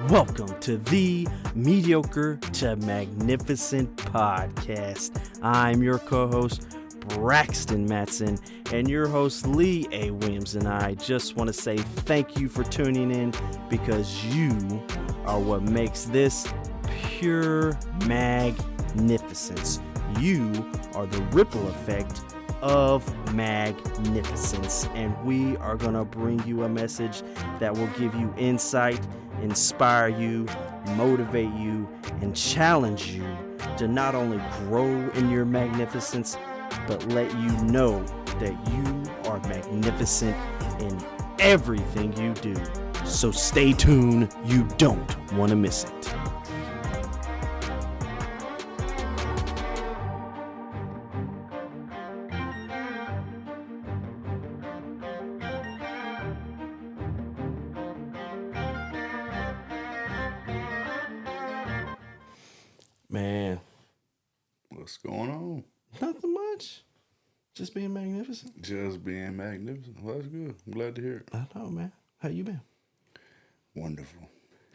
Welcome to the Mediocre to Magnificent podcast. I'm your co-host, Braxton Matson, and your host, Lee A. Williams, and I just want to say thank you for tuning in because you are what makes this pure magnificence. You are the ripple effect of magnificence, and we are going to bring you a message that will give you insight, inspire you, motivate you, and challenge you to not only grow in your magnificence, but let you know that you are magnificent in everything you do. So stay tuned, you don't want to miss it. Man, What's going on? nothing much. Just being magnificent. Just being magnificent. Well, that's good. I'm glad to hear it. I know, man. How you been? Wonderful.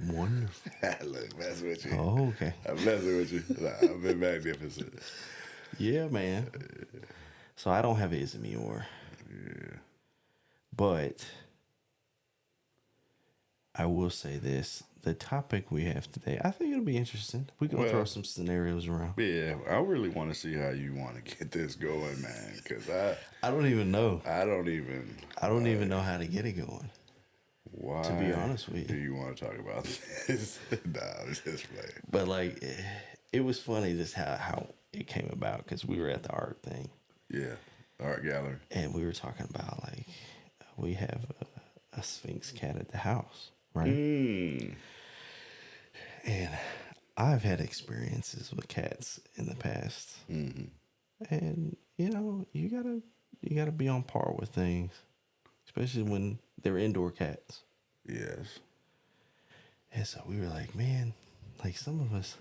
Wonderful. Look, messing with you. Oh, okay. I'm messing with you. I've been magnificent. Yeah, man. So I don't have Ism or, but I will say this: the topic we have today, I think it'll be interesting. We're gonna throw some scenarios around. Yeah, I really want to see how you want to get this going, man. Because I don't even know. I don't even know how to get it going. Why? To be honest with Do you, you want to talk about this? Nah, I'm just playing. but like, it was funny just how it came about because we were at the art thing. Yeah, art gallery. And we were talking about like we have a Sphinx cat at the house, right? And I've had experiences with cats in the past, and you know you gotta be on par with things, especially when they're indoor cats. Yes. And so we were like, man, like some of us,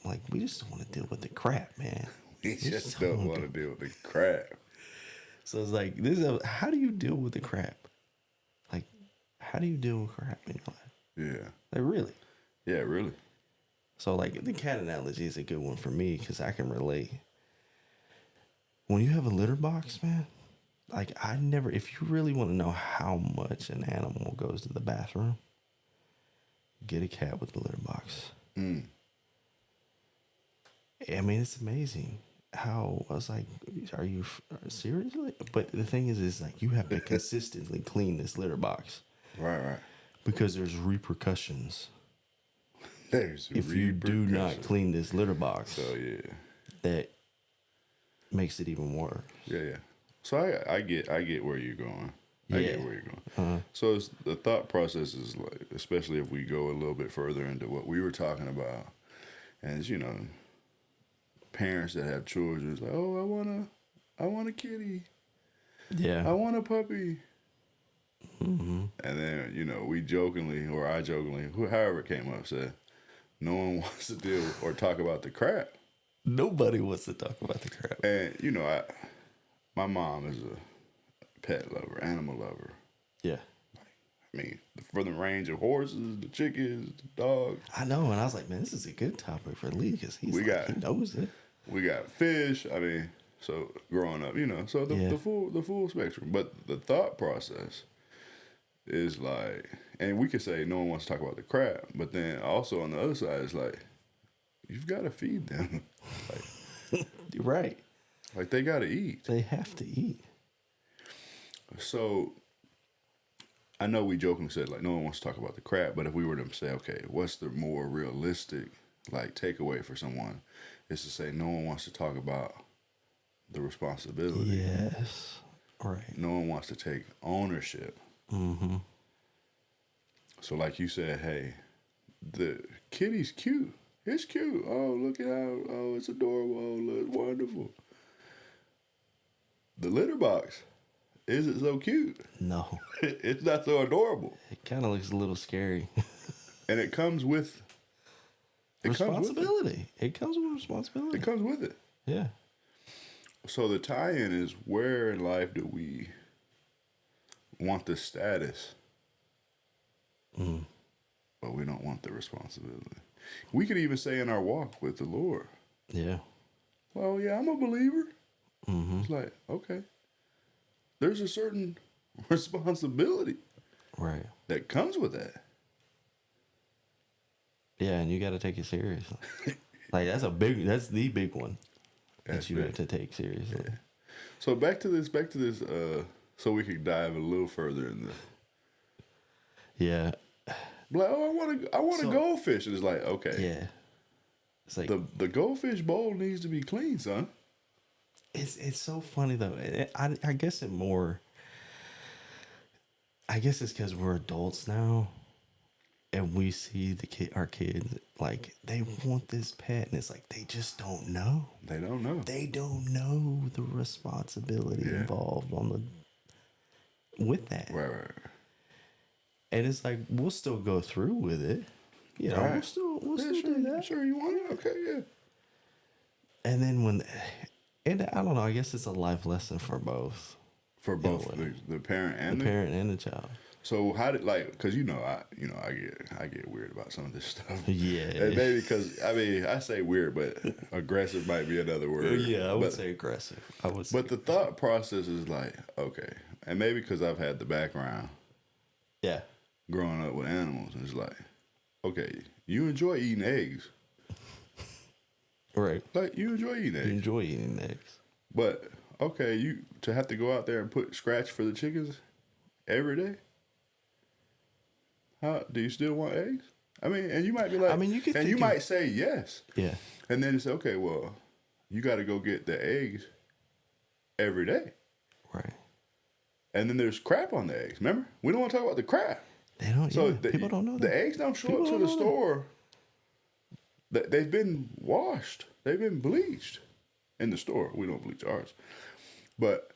like we just don't want to deal with the crap, man. We just don't want to deal with the crap. So it's like, how do you deal with the crap? Like, how do you deal with crap in your life? Yeah. Like, really? Yeah, really. So, like, the cat analogy is a good one for me because I can relate. When you have a litter box, man, like, if you really want to know how much an animal goes to the bathroom, get a cat with a litter box. I mean, it's amazing. How I was like, are you seriously? But the thing is like you have to consistently clean this litter box, Right. because there's repercussions. If you do not clean this litter box. So yeah, that makes it even worse. Yeah. So I get where you're going. Yeah. I get where you're going. So the thought process is like, especially if we go a little bit further into what we were talking about, and you know. Parents that have children is like, oh, I want a kitty. Yeah. I want a puppy. And then, you know, we jokingly, or I jokingly, however it came up, said, no one wants to deal or talk about the crap. Nobody wants to talk about the crap. And, you know, my mom is a pet lover, animal lover. Yeah. I mean, for the range of horses, the chickens, the dogs. I know, and I was like, man, this is a good topic for Lee because he knows it. We got fish. I mean, so growing up, you know, so the full spectrum. But the thought process is like, and we could say no one wants to talk about the crap, but then also on the other side, it's like you've got to feed them. Like, you're right. Like they got to eat. They have to eat. So I know we jokingly said like no one wants to talk about the crap, but if we were to say, okay, what's the more realistic like takeaway for someone? Is to say no one wants to talk about the responsibility. Yes. Right. No one wants to take ownership. So like you said, hey, the kitty's cute. It's cute. Oh, look at how, it's adorable. Oh, look, it's wonderful. The litter box, is it so cute? No. It's not so adorable. It kind of looks a little scary. And it comes with responsibility. It comes with responsibility. It comes with it. Yeah. So the tie-in is, where in life do we want the status, but want the responsibility. We could even say in our walk with the Lord, Yeah. well, yeah, I'm a believer. Mm-hmm. It's like, okay, there's a certain responsibility Right. that comes with that. Yeah, and you got to take it seriously. Like that's the big one That's that you big. have to take seriously. Yeah. So back to this. So we could dive a little further in the. Yeah. Like, oh, I want a goldfish. And it's like, okay, Yeah. It's like the goldfish bowl needs to be clean, son. it's so funny though. I guess I guess it's because we're adults now, and we see our kids like they want this pet, and it's like they just don't know. They don't know. They don't know the responsibility involved with that. Right. And it's like we'll still go through with it. You know, Right. we'll still do that. Sure, you want it? Okay, yeah. And then and I don't know, I guess it's a life lesson for both. For both the parent and the parent and the child. So how did because I get weird about some of this stuff. Yeah. And maybe because I say weird, but aggressive might be another word. Yeah, I would say aggressive. But the thought process is like, okay, and maybe because I've had the background. Yeah. Growing up with animals, and it's like, okay, you enjoy eating eggs. Right. Like, you enjoy eating eggs. You enjoy eating eggs. But, okay, you to have to go out there and put scratch for the chickens every day? How do you still want eggs? I mean, and you might be like, you might say yes. Yeah. And then it's okay, well, you got to go get the eggs every day. Right. And then there's crap on the eggs. Remember? We don't want to talk about the crap. They don't. So people don't know that. The eggs don't show up to the store. They've been washed. They've been bleached in the store. We don't bleach ours, but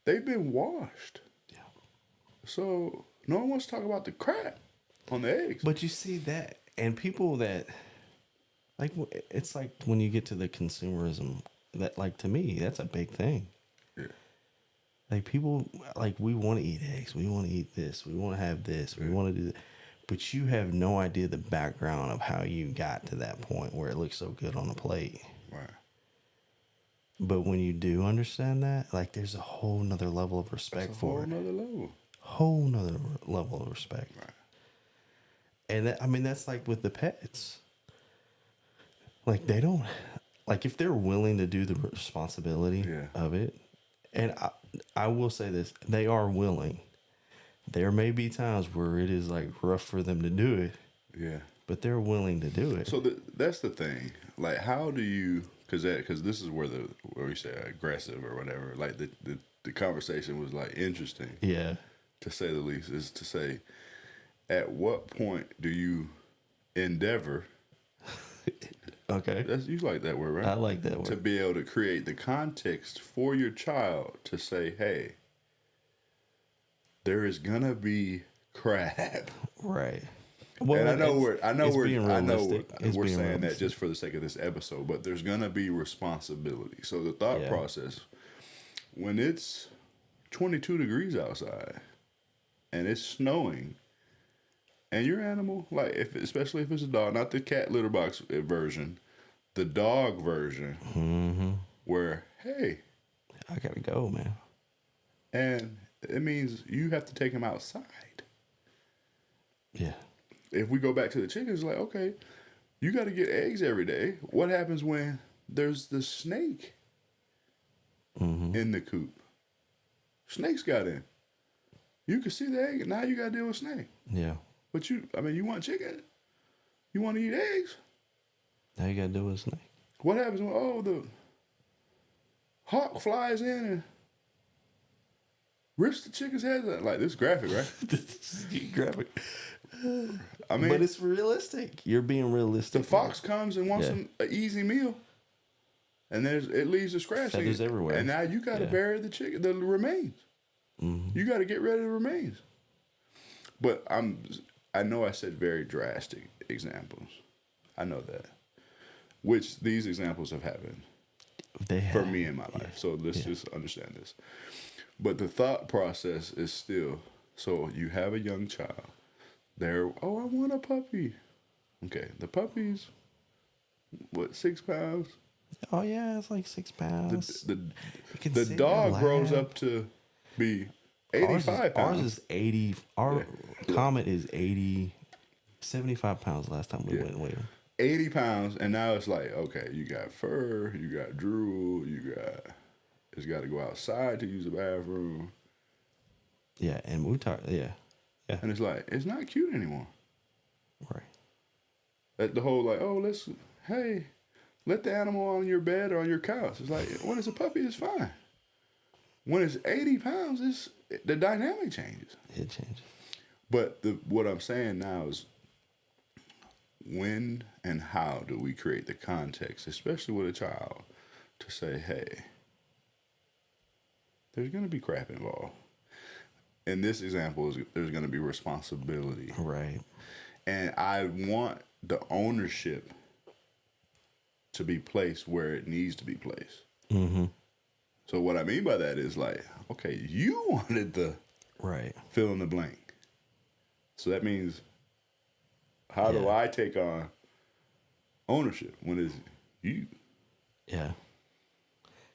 they've been washed. Yeah. So no one wants to talk about the crap on the eggs. But you see that, and people that like it's like when you get to the consumerism that, like, to me, that's a big thing. Yeah. Like people, like, we want to eat eggs, we want to eat this, we want to have this, we want to do that. But you have no idea the background of how you got to that point where it looks so good on the plate. Right. But when you do understand that, like, there's a whole nother level of respect for it. Whole nother level of respect. Right. And that, I mean, that's like with the pets. Like, they don't, like, if they're willing to do the responsibility of it, and I will say this, they are willing. There may be times where it is like rough for them to do it. Yeah. But they're willing to do it. So that's the thing. Like, how do you? Because this is where we say aggressive or whatever. Like the conversation was like interesting. Yeah. To say the least, is to say, at what point do you endeavor? Okay. You like that word, right? I like that word. To be able to create the context for your child to say, hey, there is gonna be crap. Right. Well, and I know we're saying realistic. That just for the sake of this episode, but there's gonna be responsibility. So the thought process, when it's 22 degrees outside and it's snowing, and your animal, like especially if it's a dog, not the cat litter box version, the dog version, where, hey, I gotta go, man. And it means you have to take him outside. Yeah. If we go back to the chickens, like, okay, you got to get eggs every day. What happens when there's the snake in the coop? Snakes got in. You can see the egg, and now you got to deal with snake. Yeah. But you want chicken. You want to eat eggs. Now you got to deal with snake. What happens when, the hawk flies in and rips the chicken's head? Like, this graphic, right? This is graphic. I mean, but it's realistic. You're being realistic. The fox comes and wants an easy meal, and it leaves the scratch. Feathers everywhere. And now you got to bury the remains. Mm-hmm. You got to get rid of the remains. But I know I said very drastic examples. I know that. Which these examples have happened for me in my life. So let's just understand this. But the thought process is still, so you have a young child. I want a puppy. Okay, the puppy's what, 6 pounds? Oh yeah, it's like 6 pounds. The dog grows up to be 85 pounds. Ours is 80. Our Comet is 80, 75 pounds last time we went and weighed him. 80 pounds, and now it's like, okay, you got fur, you got drool, it's got to go outside to use the bathroom. Yeah, and we talk, yeah. And it's like, it's not cute anymore. Right. The whole like, oh, let the animal on your bed or on your couch. It's like, when it's a puppy, it's fine. When it's 80 pounds, the dynamic changes. It changes. But what I'm saying now is, when and how do we create the context, especially with a child, to say, hey, there's going to be crap involved. In this example, there's going to be responsibility. Right. And I want the ownership to be placed where it needs to be placed. Mm-hmm. So what I mean by that is like, okay, you wanted the fill in the blank. So that means, how do I take on ownership when it's you? Yeah.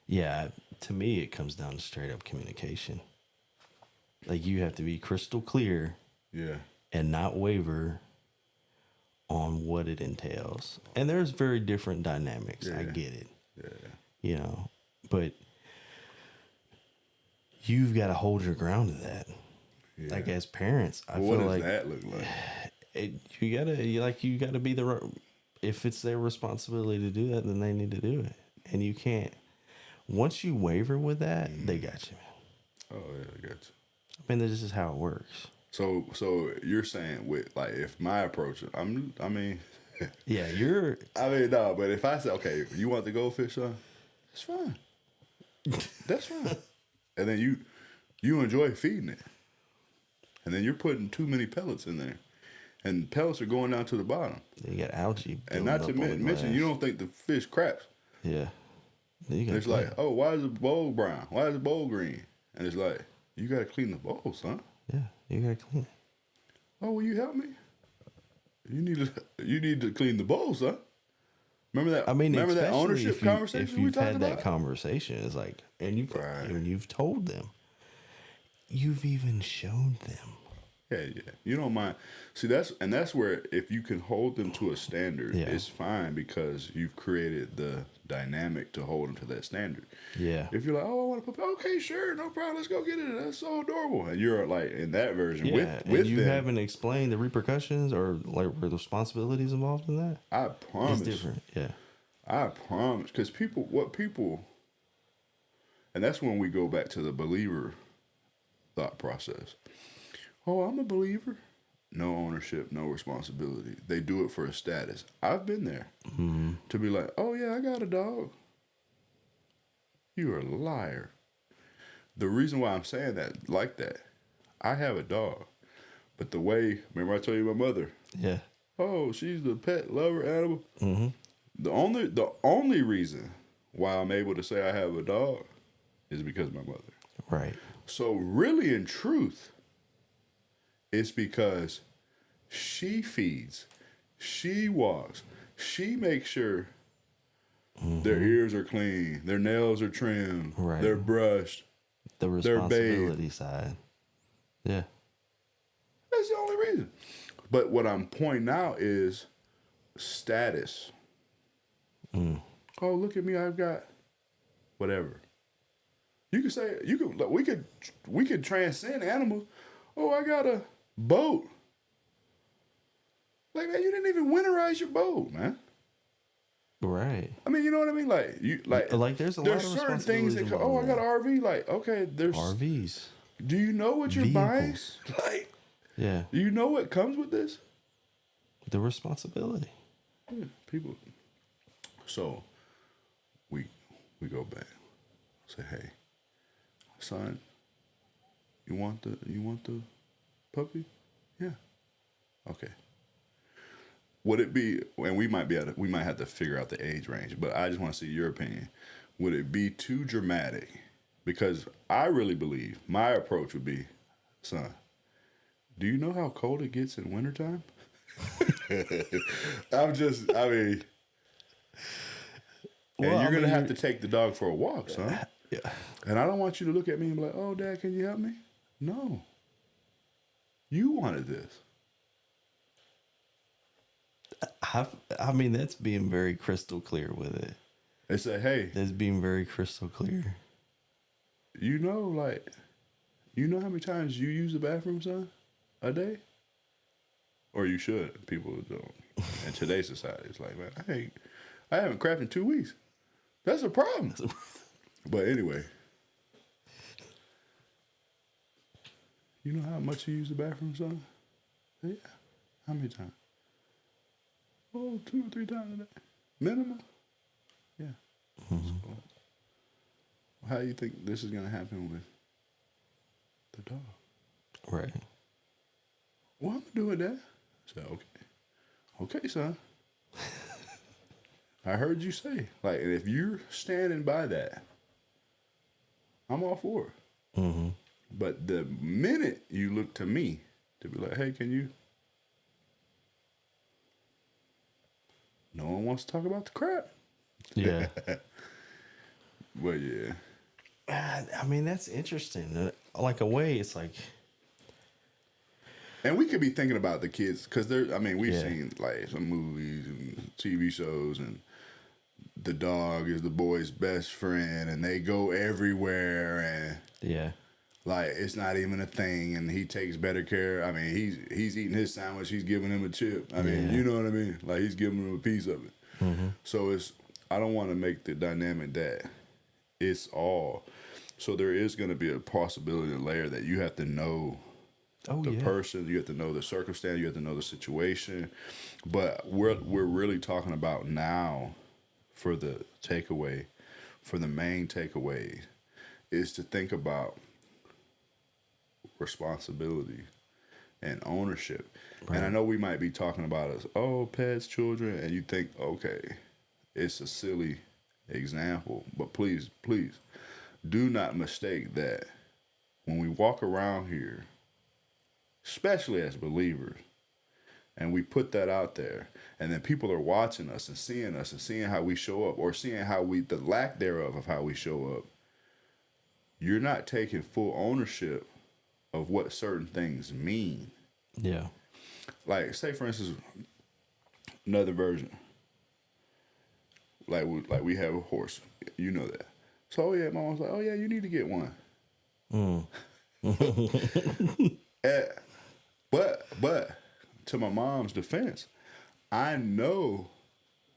Yeah. To me, it comes down to straight up communication. Like, you have to be crystal clear. Yeah. And not waver on what it entails. And there's very different dynamics. I get it. Yeah. But you've got to hold your ground to that. Yeah. Like, as parents, I feel like, what does that look like? You gotta be if it's their responsibility to do that, then they need to do it. And you can't, once you waver with that, they got you. Oh yeah, they got you. I mean, this is how it works. So you're saying, with like, if my approach, yeah, you're. No, but if I say, okay, you want the goldfish, son? It's fine. That's fine. And then you enjoy feeding it, and then you're putting too many pellets in there, and pellets are going down to the bottom. You got algae. And not to mention, you don't think the fish craps. Yeah. It's like, oh, why is the bowl brown? Why is the bowl green? And it's like, you got to clean the bowl, son. Yeah, you got to clean it. Oh, will you help me? You need to clean the bowl, son. Remember that? Remember that ownership conversation? If you've had that conversation, it's like, and you've told them, you've even showed them. Yeah. You don't mind. See, that's where, if you can hold them to a standard, it's fine, because you've created the dynamic to hold them to that standard. Yeah. If you're like, oh, I want to put, okay, sure, no problem, let's go get it. That's so adorable. And you're like in that version with you them. Haven't explained the repercussions or like the responsibilities involved in that. I promise. It's different. Yeah. I promise, because and that's when we go back to the believer thought process. Oh, I'm a believer. No ownership, no responsibility. They do it for a status. I've been there. Mm-hmm. To be like, oh yeah, I got a dog. You're a liar. The reason why I'm saying that, like that, I have a dog. But the way, remember I told you my mother? Yeah. Oh, she's the pet lover animal. Mm-hmm. The only reason why I'm able to say I have a dog is because of my mother. Right. So really, in truth, it's because she feeds, she walks, she makes sure their ears are clean, their nails are trimmed, they're brushed, the responsibility side. Yeah. That's the only reason. But what I'm pointing out is status. Oh, look at me, I've got whatever. You could say, we could transcend animals. Oh, I got a boat. Like, man, you didn't even winterize your boat, man. Right. I mean, you know what I mean? There's certain things that come, I got an RV. Like, okay, there's RVs. Do you know what you're buying? Like, yeah. Do you know what comes with this? The responsibility. Yeah, people. So we go back. Say, hey, son, you want the puppy? Yeah. Okay. Would it be, and we might have to figure out the age range, but I just want to see your opinion. Would it be too dramatic? Because I really believe my approach would be, son, do you know how cold it gets in wintertime? I mean, Well, and you're going to have to take the dog for a walk, son. Yeah. And I don't want you to look at me and be like, oh, Dad, can you help me? No. You wanted this. I mean, that's being very crystal clear with it. They say, hey. That's being very crystal clear. You know how many times you use the bathroom, son, a day? Or you should. People don't. In today's society, it's like, man, I haven't crapped in 2 weeks. That's a problem. But anyway, you know how much you use the bathroom, son? Yeah. How many times? Oh, 2 or 3 times a day. Minimum? Yeah. Mm-hmm. So, how do you think this is going to happen with the dog? Right. Well, I'm going to do it, Dad. I said, okay. Okay, son. I heard you say. Like, and if you're standing by that, I'm all for it. Mm-hmm. But the minute you look to me to be like, hey, can you? No one wants to talk about the crap. Yeah. But yeah. I mean, that's interesting. Like a way, it's like. And we could be thinking about the kids because we've seen like some movies and TV shows, and the dog is the boy's best friend, and they go everywhere, and like it's not even a thing, and he takes better care. I mean, he's eating his sandwich, he's giving him a chip. I mean, you know what I mean? Like he's giving him a piece of it. Mm-hmm. So I don't want to make the dynamic that it's all. So there is going to be a possibility, a layer that you have to know. Person, you have to know the circumstance, you have to know the situation. But we're really talking about now for the takeaway, for the main takeaway, is to think about responsibility and ownership. Right. And I know we might be talking about pets, children, and you think, okay, it's a silly example. But please do not mistake that when we walk around here, especially as believers, and we put that out there, and then people are watching us and seeing how we show up, or seeing the lack thereof of how we show up, you're not taking full ownership of what certain things mean. Yeah. Like, say, for instance, another version. Like we have a horse. You know that. So, my mom's like, you need to get one. But to my mom's defense, I know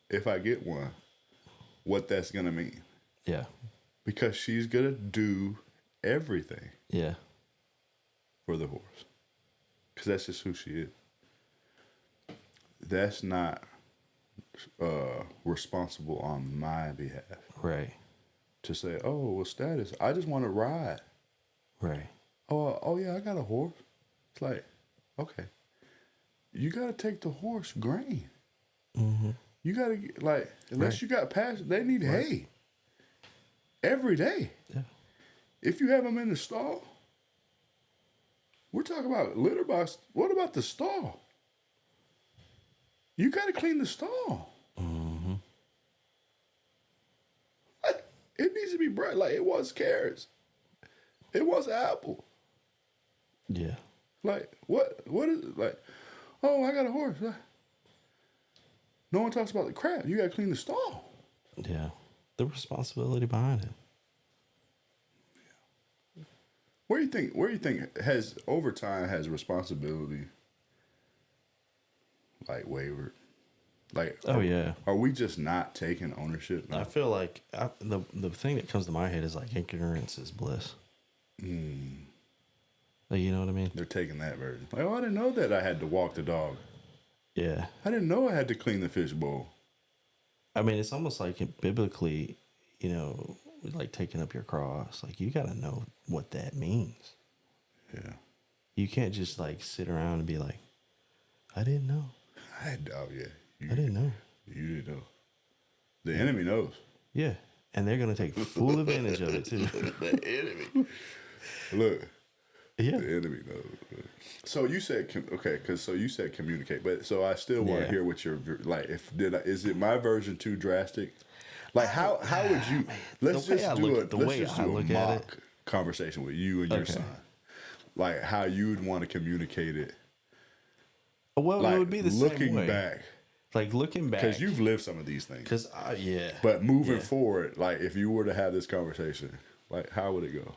if I get one, what that's going to mean. Yeah. Because she's going to do everything. Yeah. For the horse. Because that's just who she is. That's not responsible on my behalf. Right. To say, status, I just want to ride. Right. Oh, yeah, I got a horse. It's like, okay, you got to take the horse grain. Mm-hmm. You got to, unless you got past, they need hay every day. Yeah. If you have them in the stall, we're talking about litter box. What about the stall? You got to clean the stall. Mm-hmm. It needs to be bright. Like, it was carrots. It was apple. Yeah. Like, what is it? Like, I got a horse. No one talks about the crap. You got to clean the stall. Yeah. The responsibility behind it. Yeah. Where do you think has, over time, has responsibility, like, wavered? Like, are we just not taking ownership now? I feel like the thing that comes to my head is like ignorance is bliss. Like, you know what I mean? They're taking that version. Like, I didn't know that I had to walk the dog. Yeah. I didn't know I had to clean the fish bowl. I mean, it's almost like biblically, like taking up your cross. Like, you got to know what that means. Yeah. You can't just like sit around and be like, I didn't know. I didn't know. You didn't know. The enemy knows. Yeah. And they're going to take full advantage of it, too. The enemy. Look, Yeah. The enemy knows. So you said okay, because you said communicate, but so I still want to hear what your like. Is it my version too drastic? Like how would you? Let's just do a mock conversation with you and your son. Like how you would want to communicate it. Well, like, it would be the same way. Looking back. Like looking back. Because you've lived some of these things. Because, yeah. But moving forward, like if you were to have this conversation, like how would it go?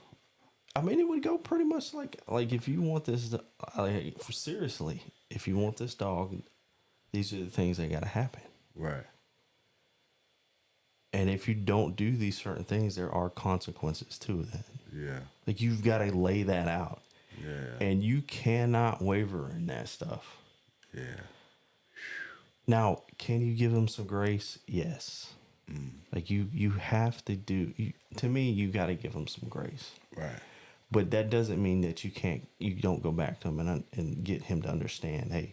I mean, it would go pretty much like if you want this, seriously, if you want this dog, these are the things that got to happen. Right. And if you don't do these certain things, there are consequences to that. Yeah. Like you've got to lay that out. Yeah. And you cannot waver in that stuff. Yeah. Now, can you give them some grace? Yes. Like you have to do. To me, you got to give them some grace. Right. But that doesn't mean that you don't go back to him and get him to understand. Hey,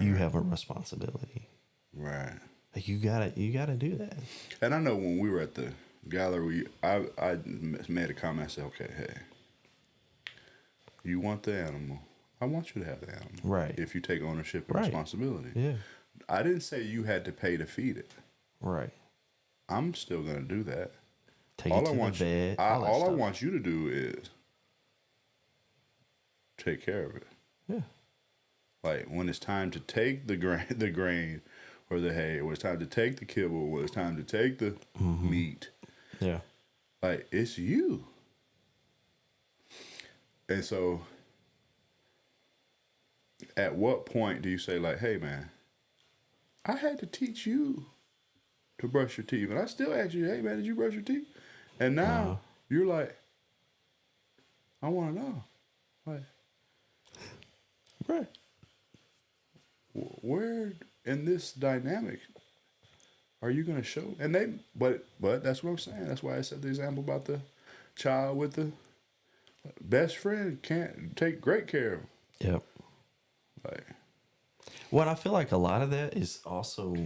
you have a responsibility. Right. Like you gotta do that. And I know when we were at the gallery, I made a comment. I said, okay, hey, you want the animal. I want you to have the animal. Right. If you take ownership and responsibility. Yeah. I didn't say you had to pay to feed it. Right. I'm still going to do that. Take it to the bed. All I want you to do is take care of it. Yeah. Like when it's time to take the grain or the hay, or it's time to take the kibble, or it's time to take the meat. Yeah. Like it's you. And so at what point do you say like, hey man, I had to teach you to brush your teeth. And I still ask you, hey man, did you brush your teeth? And now you're like, I want to know. Like, right. Where in this dynamic are you going to show? And but that's what I'm saying. That's why I said the example about the child with the best friend can't take great care of him. Yep. Like, well, I feel like a lot of that is also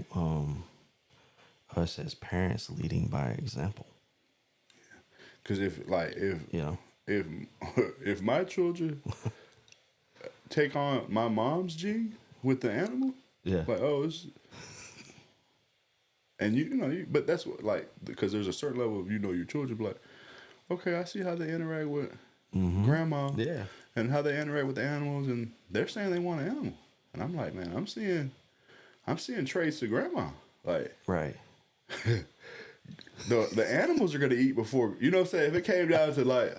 us as parents leading by example. Because if my children take on my mom's gene with the animal, like and but that's what because there's a certain level of your children be like, okay, I see how they interact with grandma, and how they interact with the animals, and they're saying they want an animal, and I'm like, man, I'm seeing traits of grandma, like right. The animals are gonna eat before what I'm saying. If it came down to like,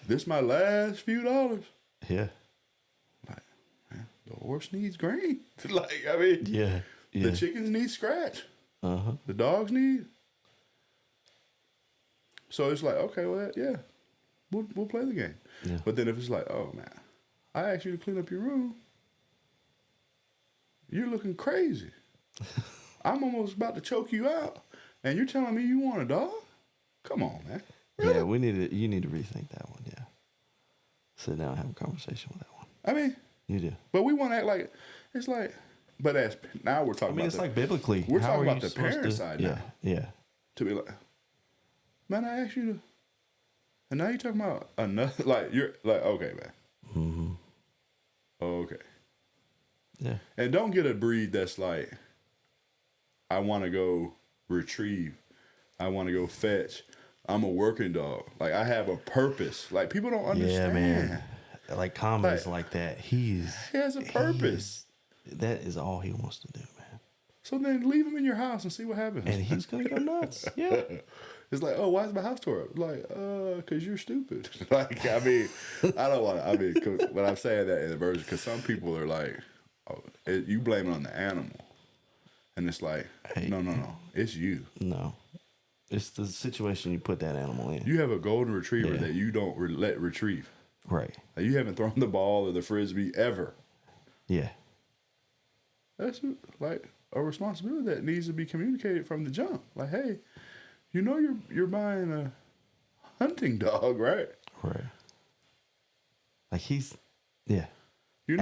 this my last few dollars, yeah. Like, man, the horse needs grain. Like, I mean, yeah. The chickens need scratch. The dogs need. So it's like, okay, well, yeah, we'll play the game. Yeah. But then if it's like, oh man, I asked you to clean up your room, you're looking crazy. I'm almost about to choke you out, and you're telling me you want a dog? Come on, man. Really? Yeah, you need to rethink that one. Yeah, sit down and have a conversation with that one. I mean, you do, but we want to act like it's like. But now we're talking. I mean, it's like biblically. We're talking about the parent side now. Yeah. To be like, man, I asked you to, and now you're talking about another. Like you're like, okay, man. Okay. Yeah. And don't get a breed that's like, I want to go retrieve. I want to go fetch. I'm a working dog. Like, I have a purpose. Like, people don't understand. Yeah, man. Like, Common is like that. He has a purpose. That is all he wants to do, man. So then leave him in your house and see what happens. And he's going to go nuts. Yeah. It's like, oh, why is my house tore up? Like, because you're stupid. Like, I mean, I don't want to, I mean, but I'm saying that in the version, because some people are like, oh, you blame it on the animal. And it's like, hey, no, it's you. No. It's the situation you put that animal in. You have a golden retriever that you don't let retrieve. Right. Like, you haven't thrown the ball or the frisbee ever. Yeah. That's like a responsibility that needs to be communicated from the jump. Like, hey, you know you're buying a hunting dog, right? Right. Like you know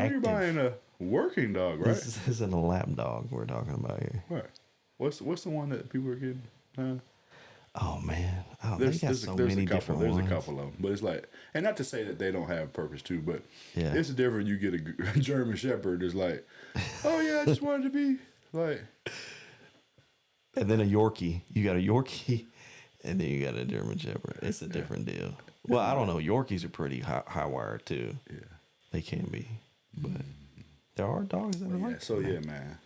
active. You're buying a working dog, right? This isn't a lap dog we're talking about here. Right. What's the one that people are getting? Oh man, they got There's so there's many a couple, different there's ones. a couple of them, but it's like, and not to say that they don't have purpose too, but Yeah. it's different. You get a German Shepherd, it's like, oh yeah, I just wanted to be like, And then a Yorkie. You got a Yorkie, and then you got a German Shepherd. It's a different deal. Well, I don't know. Yorkies are pretty high wired too. yeah, They can be, but there are dogs that are yeah. like So that, yeah, man.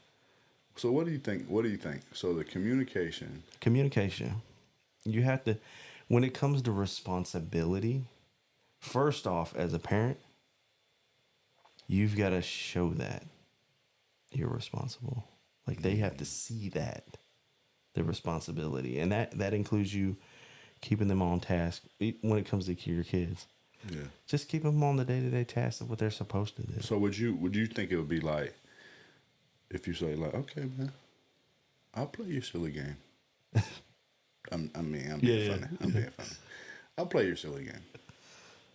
So what do you think? What do you think? So the communication. Communication. You have to, when it comes to responsibility, first off, as a parent, you've got to show that you're responsible. Like they have to see that, the responsibility. And that includes you keeping them on task when it comes to your kids. Yeah. Just keep them on the day-to-day tasks of what they're supposed to do. So would you think it would be like if you say like, okay, man, I'll play your silly game. I'm being funny. I'm being funny. I'll play your silly game.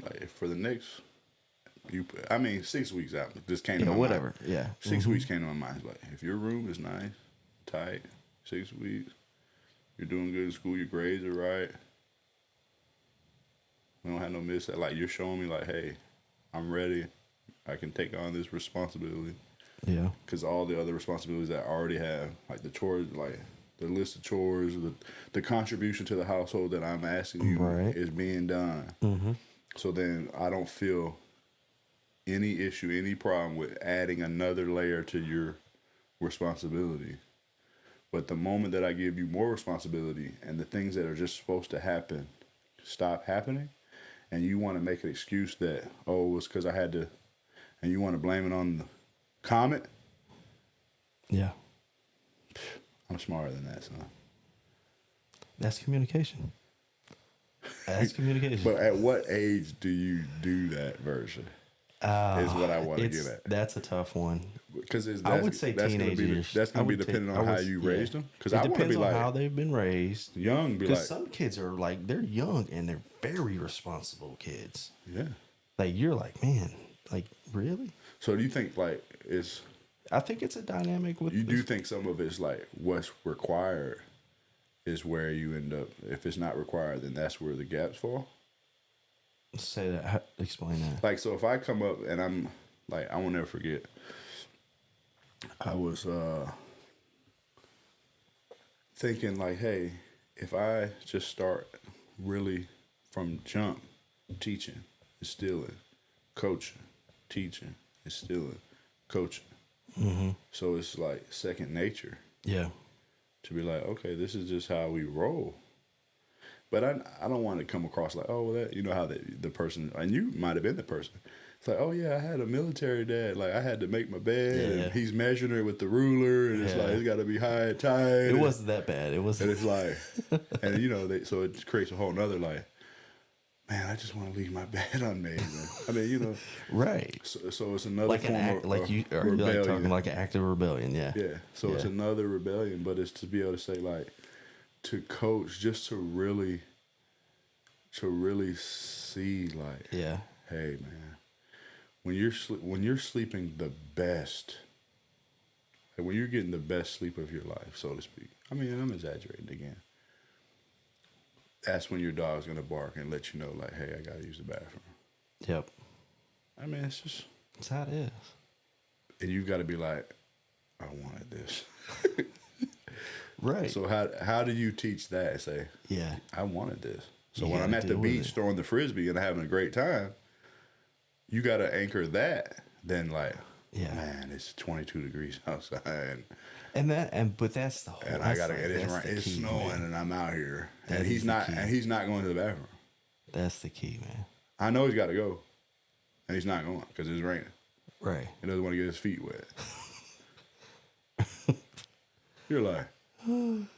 Like for the next, 6 weeks out. This came to my whatever. mind. Yeah. 6 weeks came to my mind. Like if your room is nice, tight, 6 weeks, you're doing good in school, your grades are right. We don't have no mishap. Like you're showing me like, hey, I'm ready. I can take on this responsibility. Yeah. Because all the other responsibilities that I already have, like the chores, like the list of chores, the contribution to the household that I'm asking you is being done. Mm-hmm. So then I don't feel any issue, any problem with adding another layer to your responsibility. But the moment that I give you more responsibility and the things that are just supposed to happen stop happening, and you want to make an excuse that, oh, it was because I had to, and you want to blame it on the comet. Yeah. I'm smarter than that, son. That's communication. That's communication. But at what age do you do that version? Is what I want to get at. That's a tough one. Because I would say teenagers. That's going to be depending on how you raised them. Because I want to be like how they've been raised. Young, be like some kids are like they're young and they're very responsible kids. Yeah. Like you're like, man, like really? So do you think like it's? I think it's a dynamic with. You do think some of it's like what's required is where you end up. If it's not required, then that's where the gaps fall. Say that. Explain that. Like, so if I come up and I'm like, I won't never forget. I was thinking like, hey, if I just start really from jump, teaching, instilling, coaching, teaching, instilling, coaching. Mm-hmm. So it's like second nature. Yeah. To be like, okay, this is just how we roll. But I don't want to come across like, oh, that, you know how the person, and you might have been the person. It's like, oh yeah, I had a military dad. Like I had to make my bed, and he's measuring it with the ruler, and it's like it's got to be high and tight. It wasn't that bad. It was, and it's like, and you know, so it creates a whole nother like, man, I just want to leave my bed unmade. Man. I mean, you know, right. So it's another like form of like you are rebellion. like talking like an act of rebellion. Yeah. Yeah. So it's another rebellion, but it's to be able to say like, to coach, just to really see like, hey man, when you're sleeping the best, like when you're getting the best sleep of your life, so to speak. I mean, I'm exaggerating again. That's when your dog's gonna bark and let you know, like, hey, I gotta use the bathroom. Yep. I mean, it's just that's how it is. And you've got to be like, I wanted this. Right. So how do you teach that? Say, yeah, I wanted this. So when I'm at the beach throwing the frisbee and having a great time, you got to anchor that. Then like, man, it's 22 degrees outside, but that's the whole. And I gotta get it right. It's snowing, man. And I'm out here, and he's not going to the bathroom. That's the key, man. I know he's got to go, and he's not going because it's raining. Right. He doesn't want to get his feet wet. You're like, come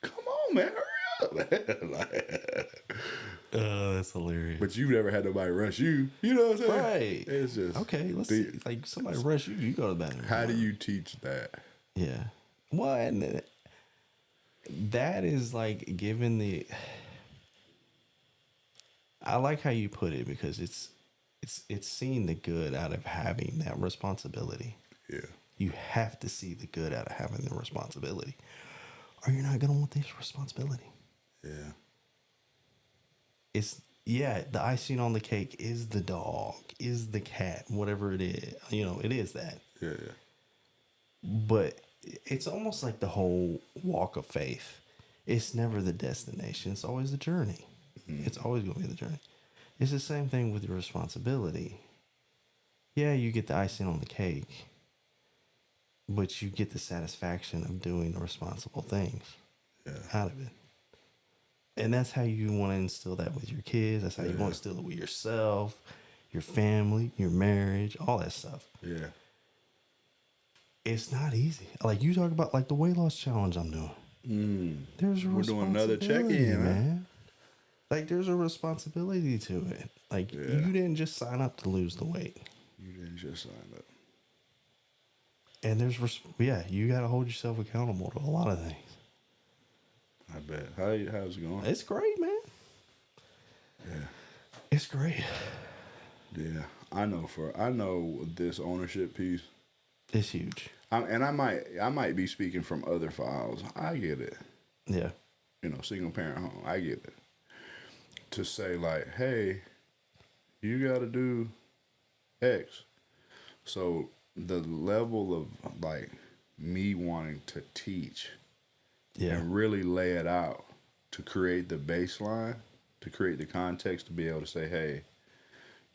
on, man, hurry up, man. Like, oh, that's hilarious. But you've never had nobody rush you. You know what I'm saying? Right. It's just okay. Let's see. Like somebody rush you, you go to the bathroom. How do you teach that? Yeah. Well, and that is like given the. I like how you put it because it's seeing the good out of having that responsibility. Yeah. You have to see the good out of having the responsibility. or you're not going to want this responsibility. Yeah. The icing on the cake is the dog, is the cat, whatever it is. It is that. Yeah. But it's almost like the whole walk of faith. It's never the destination. It's always the journey. Mm-hmm. It's always going to be the journey. It's the same thing with your responsibility. Yeah, you get the icing on the cake, but you get the satisfaction of doing the responsible things out of it. And that's how you want to instill that with your kids. That's how you want to instill it with yourself, your family, your marriage, all that stuff. Yeah. It's not easy. Like you talk about, like the weight loss challenge I'm doing. There's a We're doing another check-in, man. Like there's a responsibility to it. Like you didn't just sign up to lose the weight. You didn't just sign up. And you got to hold yourself accountable to a lot of things. I bet. How's it going? It's great, man. Yeah. It's great. Yeah. I know this ownership piece. It's huge. I might be speaking from other files. I get it. Yeah. Single parent home. I get it. To say like, hey, you got to do X. So the level of like me wanting to teach and really lay it out to create the baseline, to create the context, to be able to say, hey,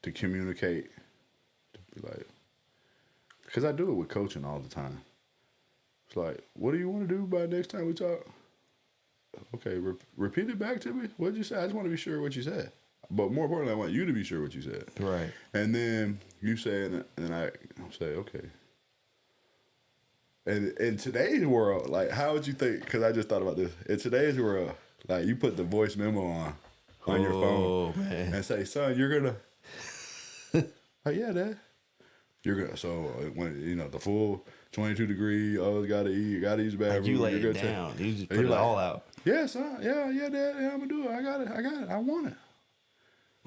to communicate, to be like, because I do it with coaching all the time. It's like, what do you want to do by next time we talk? Okay, repeat it back to me. What did you say? I just want to be sure what you said. But more importantly, I want you to be sure what you said. Right. And then you say it, and I say, okay. And in today's world, like, how would you think? Because I just thought about this. In today's world, like, you put the voice memo on your phone, man, and say, "Son, you're gonna." Like, yeah, Dad. You're gonna. So when the full 22 degree, gotta eat, gotta use the bathroom. Like you lay it down. You just put it all out. Yeah, son. Yeah, Dad. Yeah, I'm gonna do it. I got it. I want it.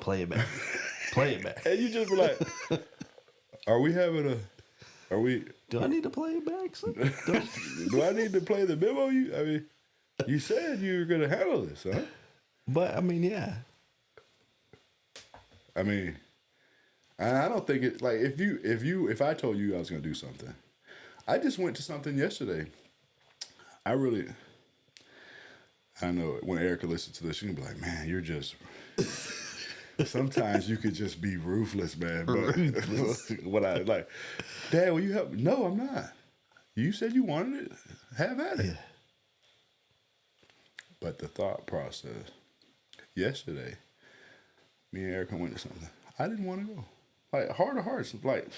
Play it back. Play it back. And you just be like, Are we? Do I need to play it back, son? Do I need to play the memo? You said you were going to handle this, huh? But, yeah. I don't think it, like, if I told you I was going to do something, I just went to something yesterday. I know when Erica listens to this, she's going to be like, man, you're just... Sometimes you could just be ruthless, man. But what I like, Dad, will you help me? No, I'm not. You said you wanted it. Have at it. Yeah. But the thought process, yesterday, me and Erica went to something. I didn't want to go. Like, heart of hearts, like,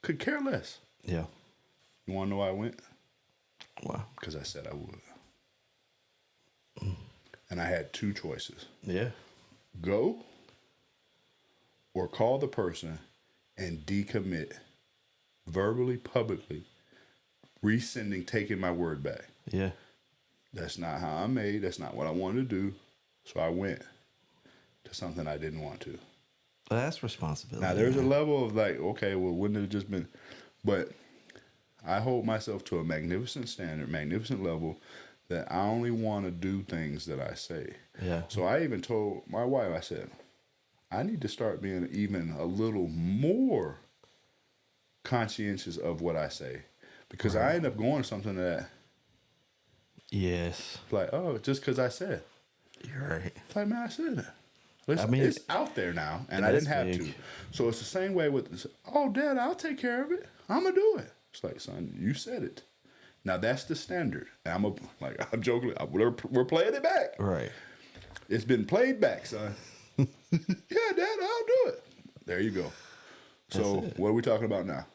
could care less. Yeah. You want to know why I went? Why? Because I said I would. And I had two choices. Yeah. Go or call the person and decommit verbally, publicly, rescinding, taking my word back. Yeah. That's not how I'm made. That's not what I wanted to do. So I went to something I didn't want to. Well, that's responsibility. Now, there's a level of like, okay, well, wouldn't it have just been... But I hold myself to a magnificent standard, magnificent level, that I only want to do things that I say. Yeah. So I even told my wife, I said, I need to start being even a little more conscientious of what I say. Because I end up going to something that... Yes. Like, oh, just because I said. You're right. It's like, man, I said that. It's out there now, and I didn't have to. So it's the same way with this. Oh, Dad, I'll take care of it. I'm going to do it. It's like, son, you said it. Now, that's the standard. I'm joking. We're playing it back. Right. It's been played back, son. Yeah, Dad, I'll do it. There you go. So what are we talking about now?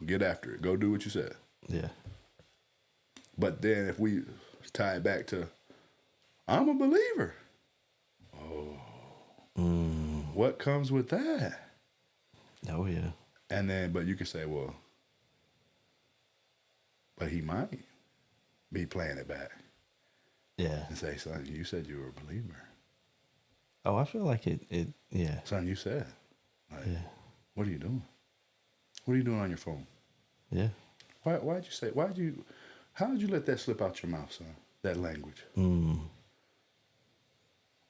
Get after it. Go do what you said. Yeah. But then if we tie it back to, I'm a believer. What comes with that? Oh, yeah. And then, but you could say, well, but he might be playing it back. Yeah. And say, son, you said you were a believer. Oh, I feel like it yeah. Son, you said. Like, yeah. What are you doing? What are you doing on your phone? Yeah. Why'd you say, how did you let that slip out your mouth, son? that language. Mm.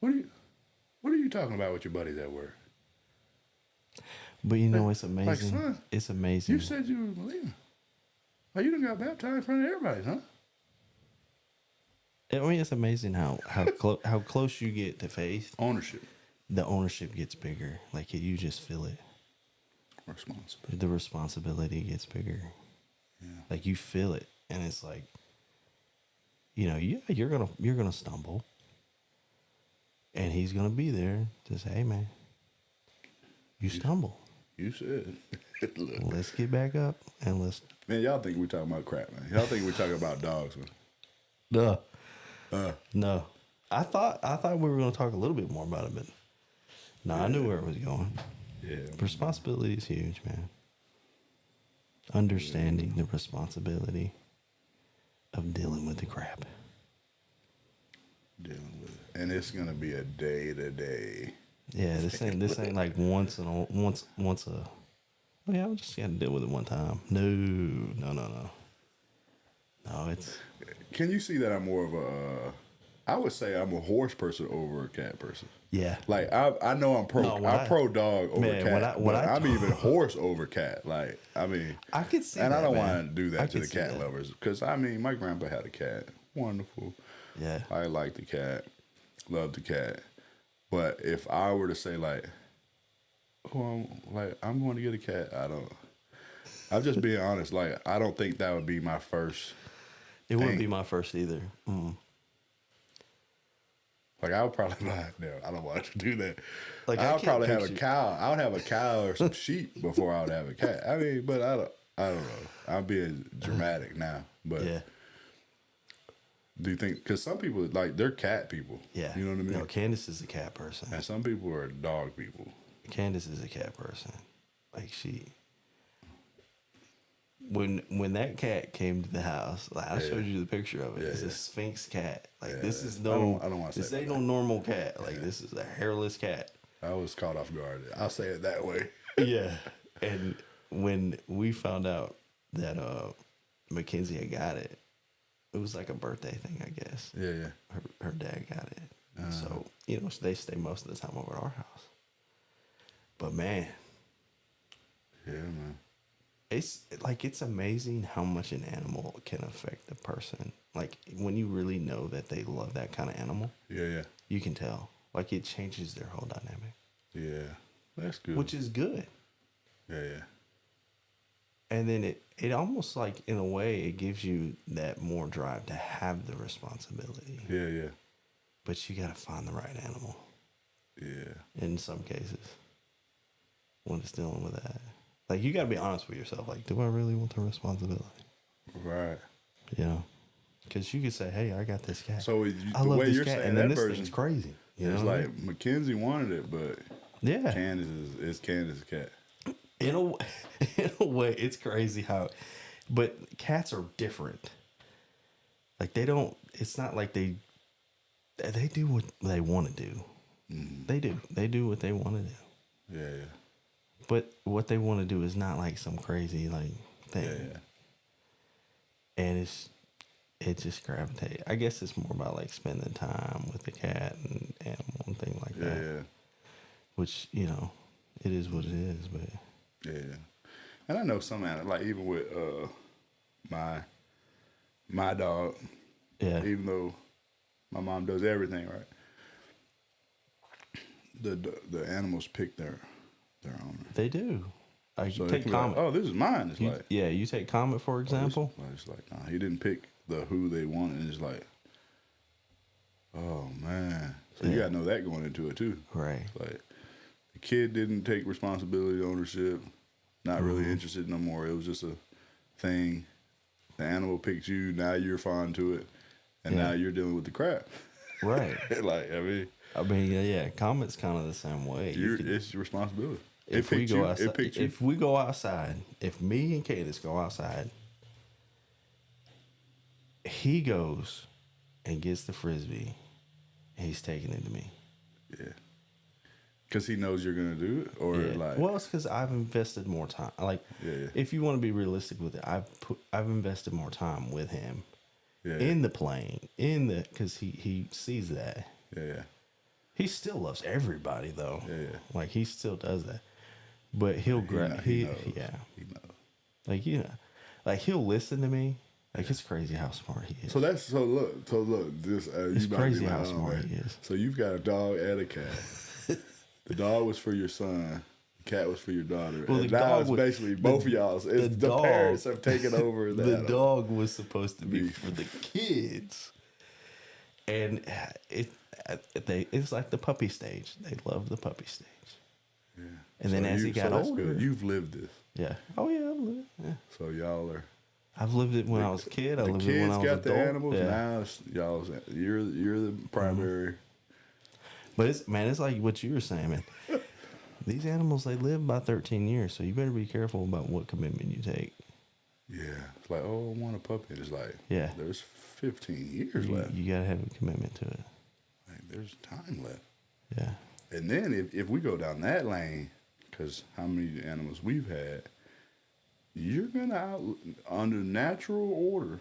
What are you talking about with your buddies at work? But you know, it's amazing. Like, son, it's amazing. You said you were a believer. Oh, you done got baptized in front of everybody, huh? I mean, it's amazing how close you get to faith. Ownership. The ownership gets bigger. Like you just feel it. Responsibility. The responsibility gets bigger. Yeah. Like you feel it, and it's like, you know, yeah, you're gonna stumble, and he's gonna be there to say, "Hey, man, you stumble. You said, Look. Let's get back up and let's." Man, y'all think we talking about crap, man? Y'all think we talking about dogs, man? No. I thought we were gonna talk a little bit more about it, but no, I knew where it was going. Yeah. Responsibility is huge, man. Understanding the responsibility of dealing with the crap. Dealing with it. And it's gonna be a day to day. Yeah, this ain't like once a oh yeah, I'm just gonna deal with it one time. No, it's Can you see that I'm more of a I would say I'm a horse person over a cat person. yeah. Like I know I'm pro dog over cat. I'm even horse over cat. Like I mean, I could see and that, I don't man. want to do that to the cat that. lovers because I mean my grandpa had a cat, wonderful. Yeah, I like the cat, love the cat. But if I were to say like, oh, I'm going to get a cat, I'm just being honest. Like I don't think that would be my first. It wouldn't be my first either. Like I would probably no, I don't want to do that. Like I would probably have a cow. I would have a cow or some sheep before I would have a cat. I mean, but I don't know. I'm being dramatic now, but yeah. do you think? Because some people like they're cat people. Yeah, you know what I mean. No, Candace is a cat person, and some people are dog people. Candace is a cat person. Like when that cat came to the house, like I showed you the picture of it. It's a Sphinx cat. Like this is no. I don't want to say this ain't no normal cat. Like this is a hairless cat. I was caught off guard. I'll say it that way. Yeah, and when we found out that Mackenzie had got it, it was like a birthday thing, I guess. Yeah. Her dad got it, so you know they stay most of the time over at our house. But man, yeah, man. It's amazing how much an animal can affect a person. Like when you really know that they love that kind of animal. Yeah. You can tell. Like it changes their whole dynamic. Yeah. That's good. Which is good. Yeah. And then it almost like in a way it gives you that more drive to have the responsibility. Yeah. But you gotta find the right animal. Yeah. In some cases. When it's dealing with that. Like, you got to be honest with yourself. Like, do I really want the responsibility? Right. You know? Because you could say, hey, I got this cat. So I love this cat. And then this thing's crazy. You it's know like Mackenzie wanted it, but yeah, Candace is Candace's cat. In a way, it's crazy how... But cats are different. Like, they don't... It's not like they do what they want to do. Mm. They do. They do what they want to do. Yeah. But what they want to do is not like some crazy like thing. Yeah. And it just gravitates. I guess it's more about like spending time with the cat and animal and thing like that. Yeah. Which, you know, it is what it is, but yeah. And I know some animals, like even with my dog. Yeah. Even though my mom does everything right, the animals pick their owner. They do. So you take Comet. Like, oh, this is mine. It's like you take Comet for example. It's like nah, he didn't pick who they wanted. It's like, oh man. So you gotta know that going into it too. Right. Like the kid didn't take responsibility, ownership. Not really interested no more. It was just a thing. The animal picked you. Now you're fond to it, and now you're dealing with the crap. Right. Like I mean, yeah. Comet's kind of the same way. It's your responsibility. If we go outside, if me and Candace go outside, he goes and gets the frisbee, and he's taking it to me. Yeah. Because he knows you're gonna do it, or like. Well, it's because I've invested more time. Like, if you want to be realistic with it, I've invested more time with him, in the plane, because he sees that. Yeah. He still loves everybody though. Yeah. Like he still does that. But he'll grab. He knows. Yeah. He knows. Like like he'll listen to me. Like it's crazy how smart he is. So look. This it's you crazy might be how like, smart man. he is. So you've got a dog and a cat. The dog was for your son. The cat was for your daughter. Well, and now it's basically both of y'all's. The parents have taken over. The dog was supposed to be for the kids, and it's like the puppy stage. They love the puppy stage. Yeah. And then as he got older, good. You've lived this. Yeah. Oh yeah, I've lived it. Yeah. So y'all are. I've lived it when I was a kid. I lived it when I was got adult. The animals. Yeah. Now you're the primary. But it's like what you were saying, man. These animals, they live by 13 years, so you better be careful about what commitment you take. Yeah. It's like, oh, I want a puppy. It's like, yeah, there's 15 years left. You got to have a commitment to it. Like, there's time left. Yeah. And then if we go down that lane, because how many animals we've had, you're going to, under natural order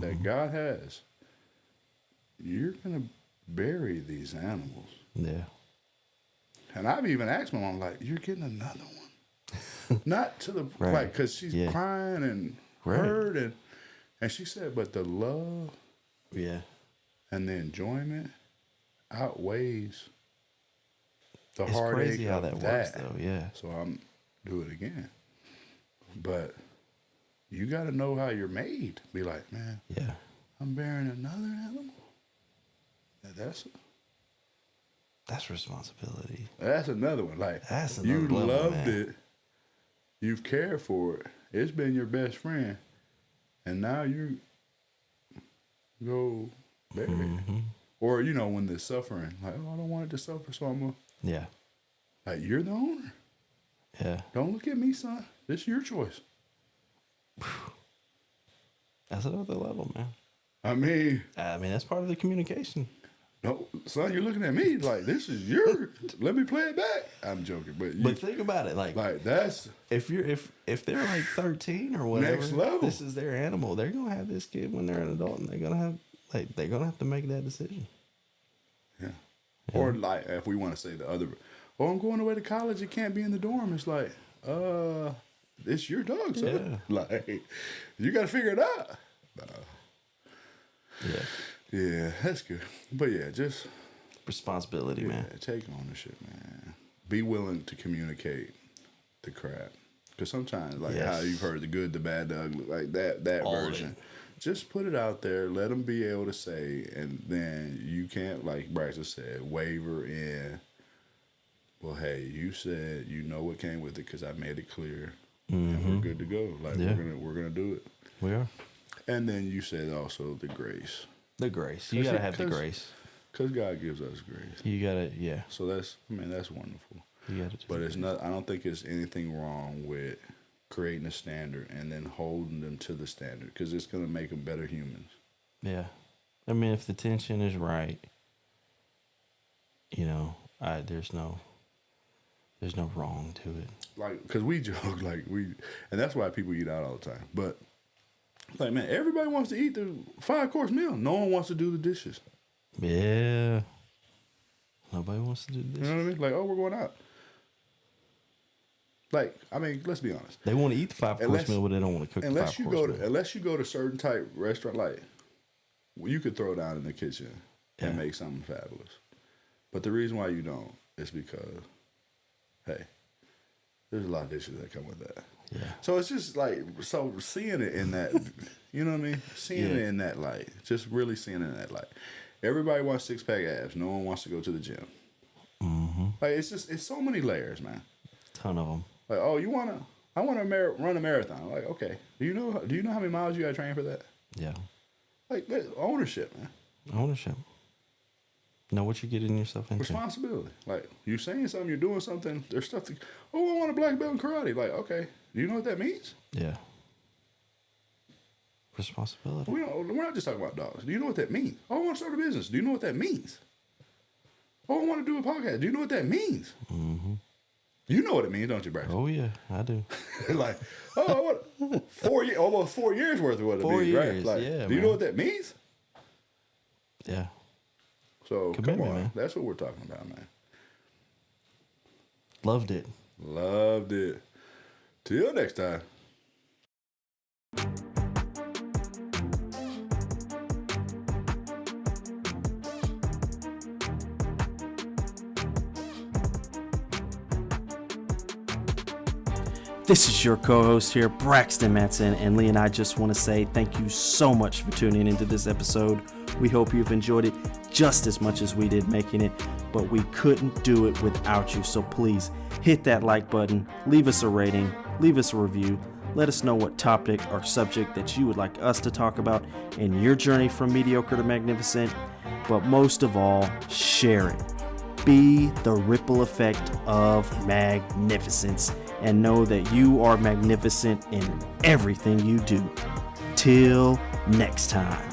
that God has, you're going to bury these animals. Yeah. And I've even asked my mom, like, you're getting another one. Not to the, like, because she's crying and hurt. And she said, but the love and the enjoyment outweighs the heartache. It's crazy how that works, though, yeah. So I'm do it again. But you got to know how you're made. Be like, man, I'm bearing another animal. That's responsibility. That's another one. Like, that's another you level, loved it. You've cared for it. It's been your best friend. And now you go bury it. Or, when they're suffering, like, oh, I don't want it to suffer, so I'm going to. Yeah. Like, you're the owner. Yeah. Don't look at me, son. This is your choice. That's another level, man. I mean, that's part of the communication. No, son, you're looking at me like this is your. Let me play it back. I'm joking, but think about it, like that's if they're like 13 or whatever, next level. This is their animal. They're gonna have this kid when they're an adult, and they're gonna have to make that decision. Yeah. Or like if we want to say the other, I'm going away to college. It can't be in the dorm. It's like, it's your dog, son. Yeah. Like, you got to figure it out. Yeah. Yeah, that's good. But yeah, just responsibility, man. Take ownership, man. Be willing to communicate the crap. Because sometimes, like how you've heard the good, the bad, the ugly, like that all version. Just put it out there. Let them be able to say, and then you can't, like Braxton said, waver in. Well, hey, you said you know what came with it because I made it clear, and we're good to go. Like we're gonna do it. We are. And then you said also the grace. The grace. You got to have the grace. Because God gives us grace. You got to, So that's wonderful. You got to. But it's not. I don't think there's anything wrong with creating a standard and then holding them to the standard because it's going to make them better humans. Yeah. I mean, if the tension is right, there's no wrong to it. Like, because we joke, and that's why people eat out all the time. But, like, man, everybody wants to eat the 5-course meal. No one wants to do the dishes. Yeah. Nobody wants to do the dishes. You know what I mean? Like, oh, we're going out. Like, I mean, let's be honest. They want to eat the 5-course meal, but they don't want to cook the 5-course meal. Unless you go to certain type restaurant, like, you could throw down in the kitchen and make something fabulous. But the reason why you don't is because, hey, there's a lot of dishes that come with that. Yeah. So it's just like, seeing it in that, you know what I mean? Seeing it in that light. Just really seeing it in that light. Everybody wants 6-pack abs. No one wants to go to the gym. Mm-hmm. Like, it's so many layers, man. Ton of them. Like, oh, I want to run a marathon. Like, okay. Do you know how many miles you got to train for that? Yeah. Like, ownership, man. Ownership. Know what you're getting yourself into. Responsibility. Like, you're saying something, you're doing something. There's stuff I want a black belt in karate. Like, okay. Do you know what that means? Yeah. Responsibility. We're not just talking about dogs. Do you know what that means? Oh, I want to start a business. Do you know what that means? Oh, I want to do a podcast. Do you know what that means? Mm-hmm. You know what it means, don't you, Braxton? Oh, yeah, I do. Like, oh, Almost 4 years worth of what it 4 means, years, right? Like, yeah. Do you know what that means? Yeah. So Commitment, come on, man. That's what we're talking about, man. Loved it. Loved it. Till next time. This is your co-host here, Braxton Matson, and Lee and I just want to say thank you so much for tuning into this episode. We hope you've enjoyed it just as much as we did making it, but we couldn't do it without you. So please hit that like button, leave us a rating, leave us a review. Let us know what topic or subject that you would like us to talk about in your journey from mediocre to magnificent. But most of all, share it. Be the ripple effect of magnificence and know that you are magnificent in everything you do. Till next time.